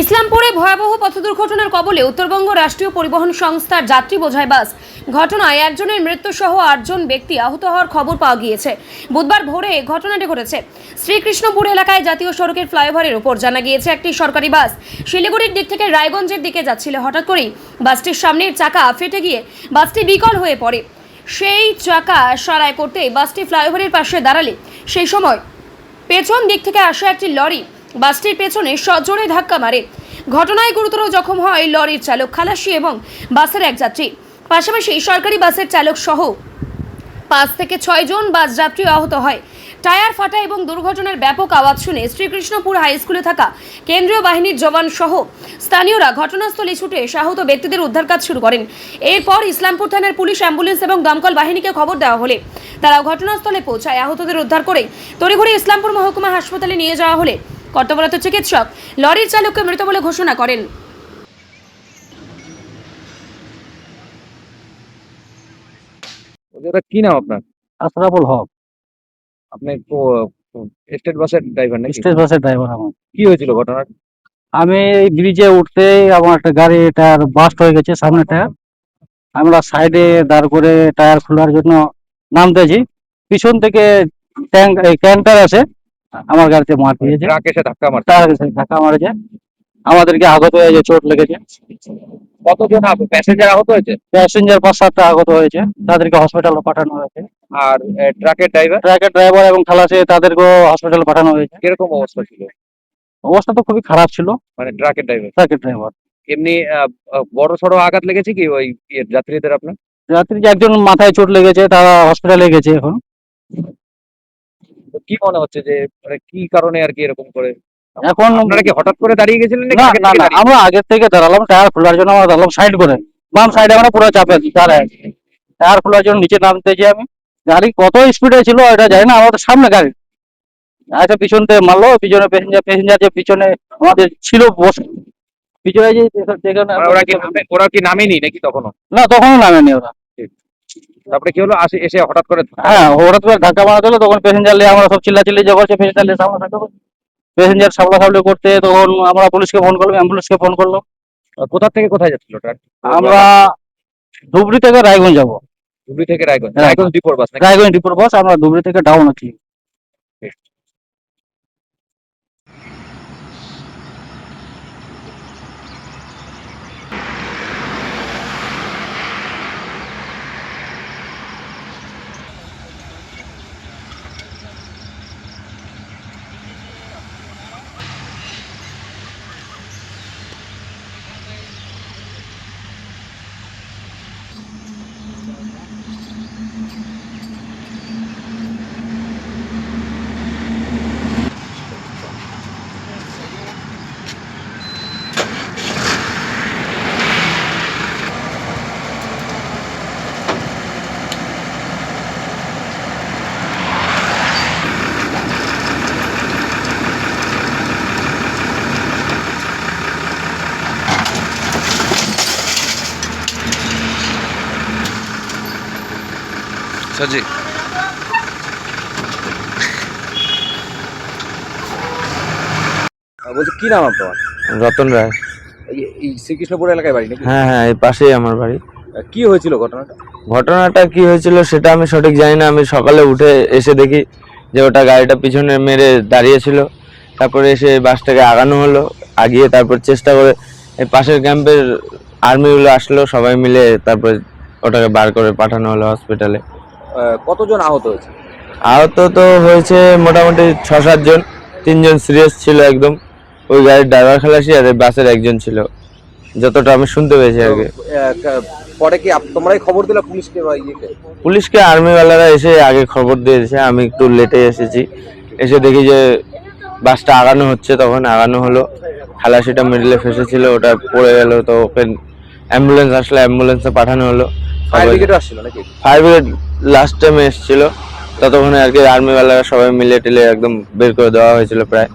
ইসলামপুরে ভয়াবহ পথ দুর্ঘটনার কবলে উত্তরবঙ্গ রাষ্ট্রীয় পরিবহন সংস্থার যাত্রী বোঝাই বাস। ঘটনায় একজনের মৃত্যুসহ 8 জন ব্যক্তি আহত হওয়ার খবর পাওয়া গিয়েছে। বুধবার ভোরে ঘটনাটি ঘটেছে শ্রীকৃষ্ণপুর এলাকায় জাতীয় সড়কের ফ্লাইওভারের উপর। জানা গিয়েছে একটি সরকারি বাস শিলিগুড়ির দিক থেকে রায়গঞ্জের দিকে যাচ্ছিল। হঠাৎ করেই বাসটির সামনের চাকা ফেটে গিয়ে বাসটি বিকল হয়ে পড়ে। সেই চাকা সরাই করতে বাসটি ফ্লাইওভারের পাশে দাঁড়ালে সেই সময় পেছন দিক থেকে আসা একটি লরি বাসটির পেছনে সজোরে ধাক্কা মারে। ঘটনায় গুরুতর জখম হয় লরির চালক, খালাসি এবং বাসের এক যাত্রী। পাশাপাশি সরকারি বাসের চালক সহ 5 থেকে 6 জন বাস যাত্রী আহত হয়। টায়ার ফাটা এবং দুর্ঘটনার ব্যাপক আওয়াজ শুনে শ্রীকৃষ্ণপুর হাই স্কুলে থাকা কেন্দ্রীয় বাহিনীর জওয়ান সহ স্থানীয়রা ঘটনাস্থলে ছুটে আহত ব্যক্তিদের উদ্ধার কাজ শুরু করেন। এরপর ইসলামপুর থানার পুলিশ, অ্যাম্বুলেন্স এবং দমকল বাহিনীকে খবর দেওয়া হলে তারাও ঘটনাস্থলে পৌঁছায়। আহতদের উদ্ধার করে তড়িঘড়ি ইসলামপুর মহকুমা হাসপাতালে নিয়ে যাওয়া হলে কর্তব্যরত চিকিৎসক লরির চালককে মৃত বলে ঘোষণা করেন। ওটা কি নাম আপনার? আশরাফুল হক। আপনি স্টেট বাসের ড্রাইভার নাকি? স্টেট বাসের ড্রাইভার আমার। কি হয়েছিল ঘটনা? আমি এই ব্রিজে উঠতে আমার একটা গাড়ি টায়ার বাস্ট হয়ে গেছে, সামনে টায়ার। আমরা সাইডে দাঁড় করে টায়ার খোলার জন্য নামতেছি, পিছন থেকে ক্যান্টার আছে আমার গাড়িতে মার দিয়েছে, ট্রাক এসে ধাক্কা মারছে। টায়ার ধাক্কা মারেছে, আমাদেরকে আহত হয়েছে, চোট লেগেছে। কতজন প্যাসেঞ্জার আহত হয়েছে? প্যাসেঞ্জার 5-7টা আহত হয়েছে, তাদেরকে হসপিটালে পাঠানো হয়েছে। আর ট্রাকের ড্রাইভার? ট্রাকের ড্রাইভার এবং খালাসি তাদেরকেও হসপিটালে পাঠানো হয়েছে। কিরকম অবস্থা ছিল? অবস্থা তো খুবই খারাপ ছিল। মানে ট্রাকের ড্রাইভার? ট্রাকের ড্রাইভার এমনি বড় সড়ো আঘাত লেগেছে কি ওই যাত্রীদের আপনার? রাত্রি যে একজন মাথায় চোট লেগেছে, তারা হসপিটালে গেছে এখন। তো কি মনে হচ্ছে যে মানে কি কারণে আর কি এরকম করে? এখন আপনারা কি হঠাৎ করে দাঁড়িয়ে গেছিলেন নাকি না আগে না থেকে না, দাঁড়িয়ে? আমরা আগের থেকে দাঁড়ালাম, টায়ার খোলার জন্য আমরা দাঁড়ালাম সাইড করে, বাম সাইডে আমরা পুরো চাপে দাঁড়ায় টায়ার খোলার জন্য নিচে নামতেছি আমি। গাড়ি কত স্পিডে ছিল এটা জানি না, আমাদের সামনে গাড়ি আচ্ছা পিছন থেকে মারলো, পিছনে প্যাসেঞ্জার যে পিছনে আমাদের ছিল বসে পিছনে যে যেখানে মানে ওরা কি নামেনি নাকি তখনও? না, তখনও নামেনি ওরা। তারপরে কি হলো এসে হঠাৎ করে হ্যাঁ, হঠাৎ করে ধাক্কা মারা দিল, তখন প্যাসেঞ্জার নিয়ে আমরা সব চিল্লাচিল্লি যে করছে, প্যাসেঞ্জার প্যাসেঞ্জার সামলাসামলি করতে তখন আমরা পুলিশকে ফোন করলাম, অ্যাম্বুলেন্সকে ফোন করলাম। কোথা থেকে কোথায় যাচ্ছিল ট্রাক? আমরা ধুবড়ি থেকে রায়গঞ্জ যাবো। ধুবড়ি থেকে রায়গঞ্জ? হ্যাঁ। রায়গঞ্জ ডিপোর বাস নাকি? রায়গঞ্জ ডিপোর বাস, আমরা ধুবড়ি থেকে ডাউন আছি। सजी বলছি কি নাম আপনার? রতন রায়। এই শ্রীকৃষ্ণপুর এলাকায় বাড়ি নাকি? হ্যাঁ হ্যাঁ, এই পাশেই আমার বাড়ি। কি হয়েছিল ঘটনাটা? ঘটনাটা কি হয়েছিল সেটা আমি সঠিক জানি না। আমি সকালে উঠে এসে দেখি যে ওটা গাড়িটা পিছনে মেরে দাঁড়িয়েছিল। তারপরে এসে বাসটাকে আগানো হলো, আগিয়ে তারপর চেষ্টা করে এই পাশের ক্যাম্পের আর্মিগুলো আসলো, সবাই মিলে তারপর ওটাকে বার করে পাঠানো হলো হসপিটালে। কতজন আহত হয়েছে? আহত তো হয়েছে মোটামুটি 6-7 জন। 3 জন সিরিয়াস ছিল একদম, ওই গাড়ির ড্রাইভার খালাসি আর বাসের একজন ছিল, যতটা আমি শুনতে পেয়েছি আর কি। পরে কি তোমরাই খবর দিলে পুলিশকে বা ইয়েকে? পুলিশকে আর্মিওয়ালারা এসে আগে খবর দিয়েছে, আমি একটু লেটে এসেছি। এসে দেখি যে বাসটা আগানো হচ্ছে, তখন আগানো হলো। খালাসিটা মিডলে ফেসেছিল, ওটা পড়ে গেল, তো ওকে অ্যাম্বুলেন্স আসলে অ্যাম্বুলেন্সে পাঠানো হলো। ফায়ার ব্রিগেড আসছিল নাকি? ফায়ার ব্রিগেড লাস্ট টাইমে এসেছিল, ততক্ষণে আর কি আর্মিওয়ালারা সবাই মিলে টিলে একদম বের করে দেওয়া হয়েছিল প্রায়।